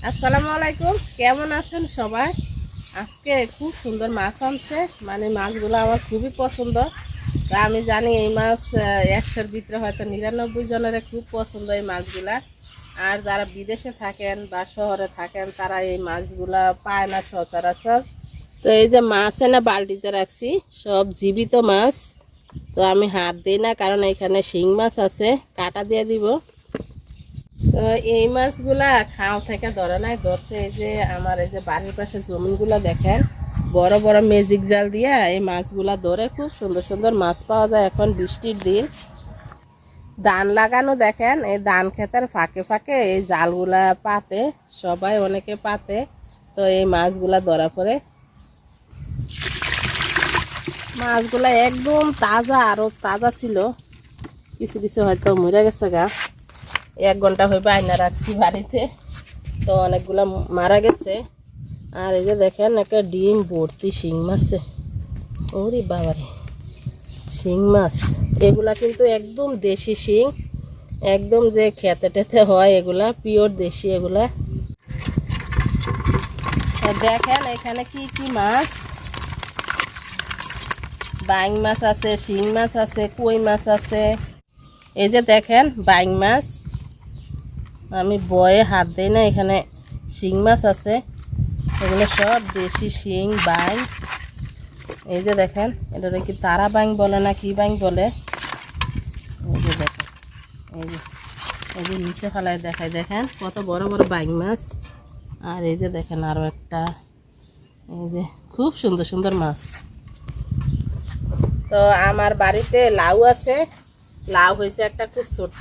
আসসালামু আলাইকুম, কেমন আছেন সবাই? আজকে খুব সুন্দর মাছ আনছে, মানে মাছগুলো আমার খুবই পছন্দ। তা আমি জানি এই মাছ 100-র ভিতরে হয়তো 99 জনের খুব পছন্দ এই মাছগুলা। আর যারা বিদেশে থাকেন বা শহরে থাকেন তারা এই মাছগুলা পায় না সচরাচর। তো এই যে মাছ এনে বালতিতে রাখছি, সব জীবিত মাছ। তো আমি হাত দিই না, কারণ এখানে শিং মাছ আছে, কাটা দিয়ে দিব। তো এই মাছগুলা খাও থেকে ধরে নাই, ধরছে এই যে আমার এই যে বাড়ির পাশে জমিনগুলা দেখেন, বড় বড় ম্যাজিক জাল দিয়া এই মাছগুলা ধরে। খুব সুন্দর সুন্দর মাছ পাওয়া যায় এখন বৃষ্টির দিন। ধান লাগানো দেখেন, এই ধান ক্ষেতের ফাঁকে ফাঁকে এই জালগুলা পাতে, সবাই অনেকে পাতে। তো এই মাছগুলা ধরা পড়ে। মাছগুলা একদম তাজা, আরো তাজা ছিল, কিছু কিছু হয়তো মরে গেছে গা। 1 ঘন্টা হইবে আয়না রাখছি বাড়িতে, তো অনেকগুলা মারা গেছে। আর এই যে দেখেন একটা ডিম ভর্তি শিং মাছে। ওরে বাবারে, শিং মাছ এগুলা কিন্তু একদম দেশি শিং, একদম যে খেতে টেতে হয় এগুলা পিওর দেশি এগুলা। দেখেন এখানে কি কি মাছ, বাইং মাছ আছে, শিং মাছ আছে, কই মাছ আছে। এই যে দেখেন বাইং মাছ, আমি বয়ে হাত দিই না, এখানে শিং মাছ আছে, এগুলো সব দেশি শিং বাইং। এই যে দেখেন, এটা কি তারা বাইং বলে না কি বাইং বলে। এই যে দেখেন, এই যে এই যে নিচে ফেলায় দেখায়, দেখেন কত বড় বড় বাইং মাছ। আর এই যে দেখেন আরও একটা, এই যে খুব সুন্দর সুন্দর মাছ। তো আমার বাড়িতে লাউ আছে, লাউ হয়েছে একটা খুব ছোট।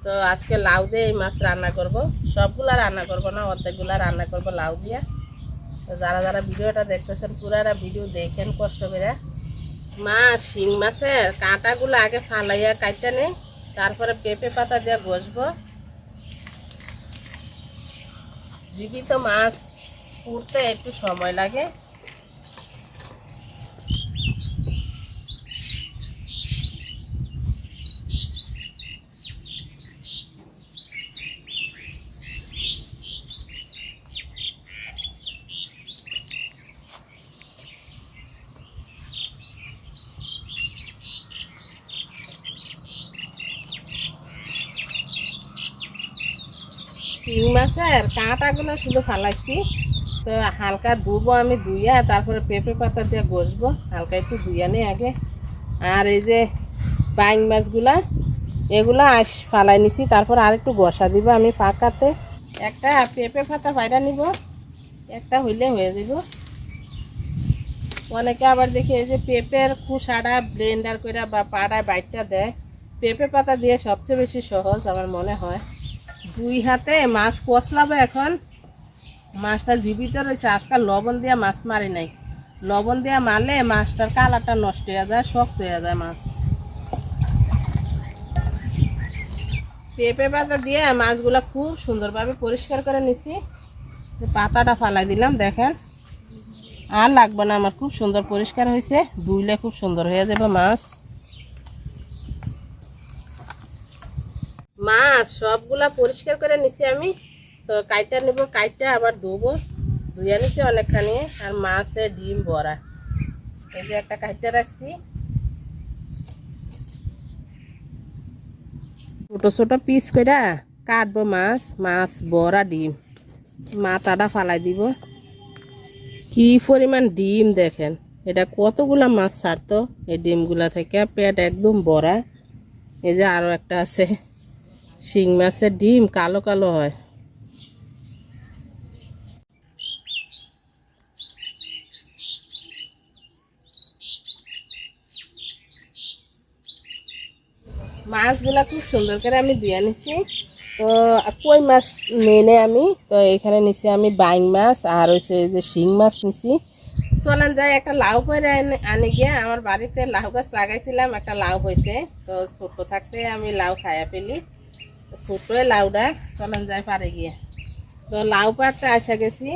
তো আজকে লাউ দিয়ে এই মাছ রান্না করব, সবগুলা রান্না করব না, অর্ধেকগুলা রান্না করব লাউ দিয়ে। তো যারা যারা ভিডিওটা দেখতেছেন পুরাটা ভিডিও দেখেন কষ্ট করে। মাছ শিং মাছের কাঁটাগুলো আগে ফালাইয়া কাটতে নেই, তারপরে পেঁপে পাতা দিয়ে ঘষবো। জীবিত মাছ পুড়তে একটু সময় লাগে। শিং মাছের কাঁটাগুলো শুধু ফালাইছি, তো হালকা ধুবো আমি, ধুইয়া তারপরে পেঁপে পাতা দিয়ে ঘষবো, হালকা একটু ধুইয়া নিই আগে। আর এই যে বাইং মাছগুলা, এগুলা ফালাই নিছি, তারপর আর একটু ঘষা দিব আমি ফাঁকাতে। একটা পেঁপে পাতা ফাইরা নিব, একটা হইলে হয়ে যাব। অনেকে আবার দেখি এই যে পেঁপের খোসাটা ব্লেন্ডার করে বা পাড়ায় বাইটটা দেয়, পেঁপে পাতা দিয়ে সবচেয়ে বেশি সহজ আমার মনে হয়। 2 হাতে মাছ কষলাবো এখন। মাছটা জীবিত রয়েছে, আজকাল লবণ দিয়া মাছ মারি নাই, লবণ দিয়া মারলে মাছটার কালারটা নষ্ট হয়ে যায়, শক্ত হয়ে যায় মাছ। পেঁপে পাতা দিয়ে মাছগুলা খুব সুন্দরভাবে পরিষ্কার করে নিছি, পাতাটা ফালাই দিলাম, দেখেন আর লাগবে না আমার, খুব সুন্দর পরিষ্কার হয়েছে, ধুইলে খুব সুন্দর হয়ে যাবে মাছ। মাছ সবগুলা পরিষ্কার করে নিছি আমি, তো কাইটা নেব, কাইটা আবার ধুবো, ধুয়ে নিছি অনেকখানি। আর মাছে ডিম ভরা, এই যে একটা কাইটা রাখছি। ছোট ছোট পিস করে কাটবো মাছ, মাছ ভরা ডিম, মাথাটা ফালাই দিব। কি পরিমাণ ডিম দেখেন, এটা কতগুলা মাছ ছাড়তো এই ডিমগুলা থেকে, পেট একদম ভরা। এই যে আরো একটা আছে, শিং মাছের ডিম কালো কালো হয়। মাছগুলা খুব সুন্দর করে আমি ধুয়ে নিছি। তো কই মাছ মেনে আমি, তো এখানে নিছি আমি বাইং মাছ, আর হচ্ছে যে শিং মাছ নিছি। চলেন যাই একটা লাউ করে আনি গিয়ে, আমার বাড়িতে লাউ গাছ লাগাইছিলাম, একটা লাউ হয়েছে, তো ছোট থাকতে আমি লাউ খাইয়া ফেলি, ছোটই লাউটা। চলেন যাই পারে গিয়ে। তো লাউ পাড়তে আসা গেছি,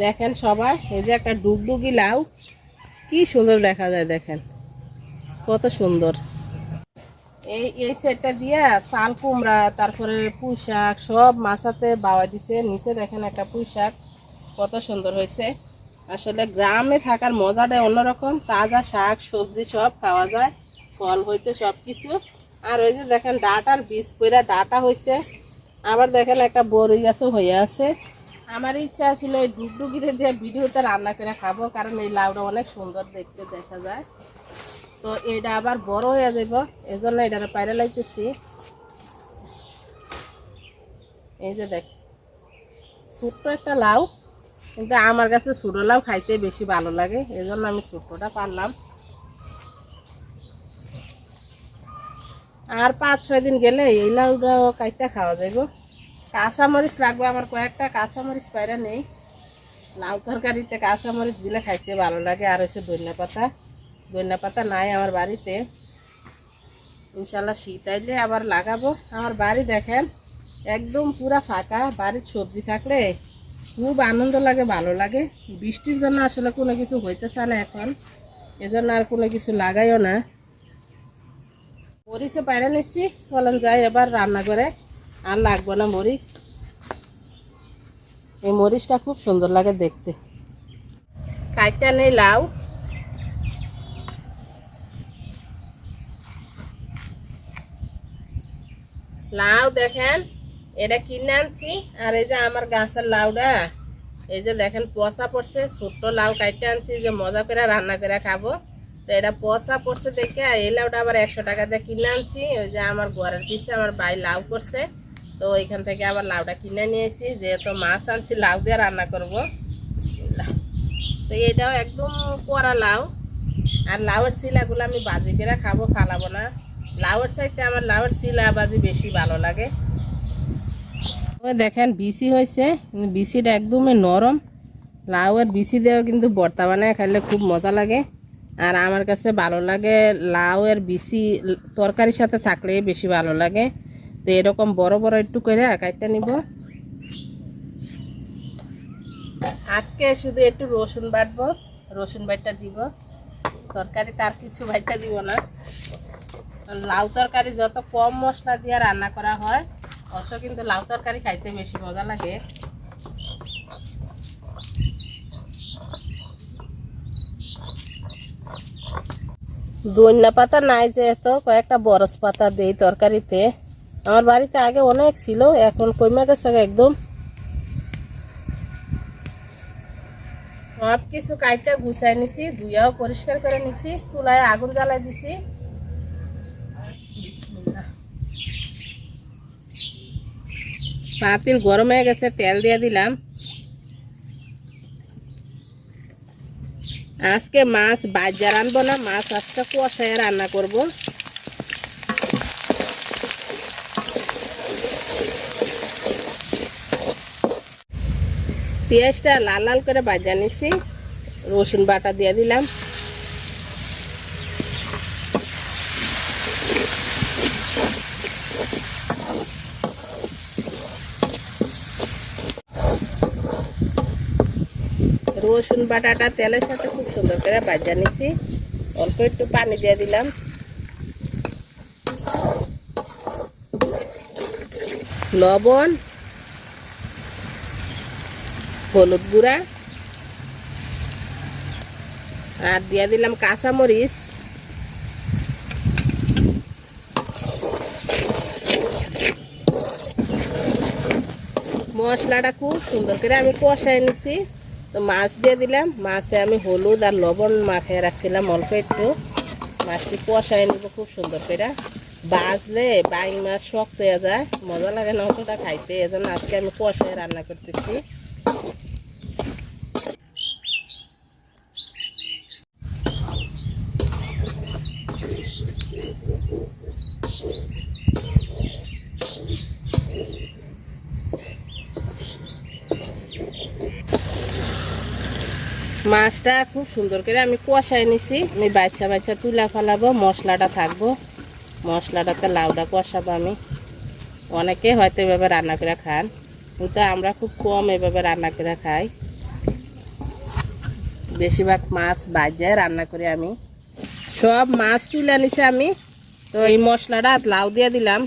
দেখেন সবাই, এই যে একটা ডুগডুগি লাউ, কি সুন্দর দেখা যায়, দেখেন কত সুন্দর। এই সেটটা দিয়ে শাল কুমড়া, তারপরে পুঁই শাক সব মাছাতে বাওয়া দিছে। নিচে দেখেন একটা পুঁই শাক কত সুন্দর হয়েছে। আসলে গ্রামে থাকার মজাটা অন্যরকম, তাজা শাক সবজি সব খাওয়া যায়, ফল হইতে সব কিছু। আর ওই যে দেখেন ডাটার বীজ পইরা ডাটা হয়েছে। আবার দেখেন একটা বড়ই গাছও হয়ে আছে। আমার ইচ্ছা ছিল এই ডুগডুগিরে দিয়ে ভিডিওতে রান্না করে খাবো, কারণ এই লাউটা অনেক সুন্দর দেখতে দেখা যায়। তো এটা আবার বড় হয়ে যাব, এই জন্য এটা পায়রা লাইতেছি। এই যে দেখ ছোট্ট একটা লাউ, কিন্তু আমার কাছে ছোট লাউ খাইতে বেশি ভালো লাগে, এই জন্য আমি ছোট্টটা পারলাম। আর 5-6 দিন গেলে এই লাউটাও কাইটা খাওয়া যাইব। কাঁচামরিচ লাগবে আমার কয়েকটা, কাঁচামরিচ পায়রা নেই। লাউ তরকারিতে কাঁচামরিচ দিলে খাইতে ভালো লাগে। আর হচ্ছে ধনিয়া পাতা নাই আমার বাড়িতে, ইনশাল্লাহ শীত আইলে আবার লাগাবো। আমার বাড়ি দেখেন একদম পুরা ফাঁকা, বাড়ির সবজি থাকলে খুব আনন্দ লাগে, ভালো লাগে। বৃষ্টির জন্য আসলে কোনো কিছু হইতেছে না এখন, এজন্য আর কোনো কিছু লাগাইও না। মরিচও পায়রা নিচ্ছি, চলেন যাই এবার রান্না করে। আর লাগবো না মরিচ, এই মরিচটা খুব সুন্দর লাগে দেখতে। কাইটা নেই লাউ, লাউ দেখেন এটা কিনে আনছি। আর এই যে আমার গাছের লাউটা, এই যে দেখেন পচা পড়ছে। ছোট্ট লাউ কাইটে আনছি যে মজা করে রান্না করে খাবো, তো এটা পচা পড়ছে দেখে এই লাউটা আবার 100 টাকা দিয়ে কিনে আনছি। ওই যে আমার ঘরের পিছে আমার ভাই লাউ করছে, তো ওইখান থেকে আবার লাউটা কিনে নিয়েছি, যেহেতু মাছ আনছি লাউ দিয়ে রান্না করব। তো এটাও একদম কড়া লাউ। আর লাউয়ের শিলাগুলো আমি বাজি করে খাবো, ফালাবো না। লাউয়ের চাইতে আমার লাউয়ের শিলা বাজি বেশি ভালো লাগে। দেখেন বিচি হয়েছে, বিচিটা একদমই নরম। লাউয়ের বিচি দিয়েও কিন্তু ভর্তা বানায় খাইলে খুব মজা লাগে। আর আমার কাছে ভালো লাগে লাউয়ের বিচি তরকারির সাথে থাকলে বেশি ভালো লাগে। তো এরকম বড় বড় একটু করে কাইটা নিব। আজকে শুধু একটু রসুন বাটবো, রসুন বাটা দিব, তরকারি তার কিছু বাটা দিব না। লাউ তরকারি যত কম মশলা দিয়ে রান্না করা হয় অত কিন্তু লাউ তরকারি খাইতে বেশি মজা লাগে। ধনিয়া পাতা নাই যেহেতু কয়েকটা বরস পাতা দেই তরকারিতে। আমার বাড়িতে আগে অনেক ছিল, এখন কমে গেছে একদম। সব কিছু কাইটা গুছাই নিছি, ধুইয়াও পরিষ্কার করে নিছি, চুলায় আগুন জ্বালাই দিছি। পাতিল গরম হয়ে গেছে, তেল দিয়ে দিলাম। আজকে মাছ বাজার আনবো না, মাছ আজকে কষায় রান্না করব। পেঁয়াজটা লাল লাল করে ভাজা নিছি, রসুন বাটা দিয়ে দিলাম। রসুন বাটাটা তেলের সাথে খুব সুন্দর করে ভাজা নিছি। অল্প একটু পানি দিয়ে দিলাম, লবণ, হলুদ গুঁড়া, আর দিয়ে দিলাম কাঁচামরিচ। মশলাটা খুব সুন্দর করে আমি কষাই নিছি। তো মাছ দিয়ে দিলাম, মাছে আমি হলুদ আর লবণ মাখিয়ে রাখছিলাম অল্প একটু। মাছটি কষাই নিব খুব সুন্দর করে। বাজলে বাইং মাছ শক্ত হয়ে যায়, মজা লাগে না অতটা খাইতে, এজন্য আজকে আমি কষাই রান্না করতেছি। মাছটা খুব সুন্দর করে আমি কষাই নিছি। আমি বাচ্চা বাচ্চা তুলা ফেলাবো, মশলাটা থাকবো, মশলাটাতে লাউটা কষাবো আমি। অনেকে হয়তো এভাবে রান্না করে খান, কিন্তু আমরা খুব কম এভাবে রান্না করে খাই। বেশিরভাগ মাছ বাজায় রান্না করি আমি। সব মাছ তুলে নিছি আমি, তো এই মশলাটা লাউ দিয়ে দিলাম।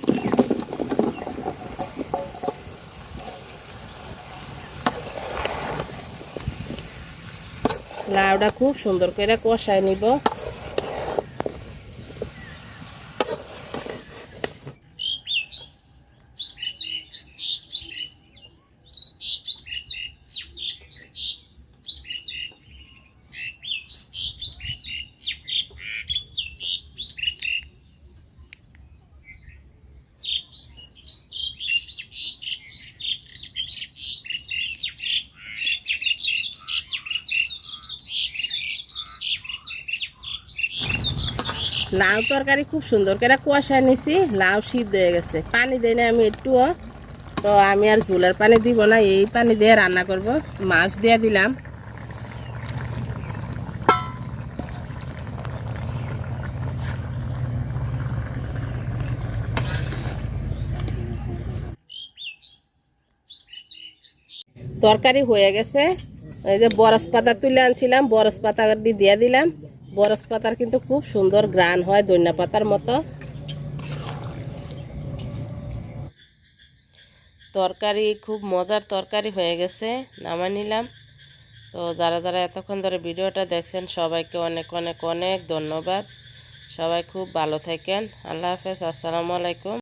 লাউটা খুব সুন্দর করে কষায় নিব। লাউ তরকারি খুব সুন্দর করে কষায় নিছি, লাউ সিদ্ধ হয়ে গেছে। পানি দেই না আমি একটুও, তো আমি আর ঝোলের পানি দিব না, এই পানি দিয়ে রান্না করব। মাছ দিয়ে দিলাম। তরকারি হয়ে গেছে। এই যে বরস পাতা তুলে আনছিলাম, বরস পাতা দিয়ে দিলাম। বরস পাতার কিন্তু খুব সুন্দর ঘ্রাণ হয়, ধনিয়া পাতার মতো। তরকারি খুব মজার তরকারি হয়ে গেছে, নামাই নিলাম। তো যারা যারা এতক্ষণ ধরে ভিডিওটা দেখছেন সবাইকে অনেক অনেক অনেক ধন্যবাদ। সবাই খুব ভালো থাকেন। আল্লাহ হাফেজ, আসসালামু আলাইকুম।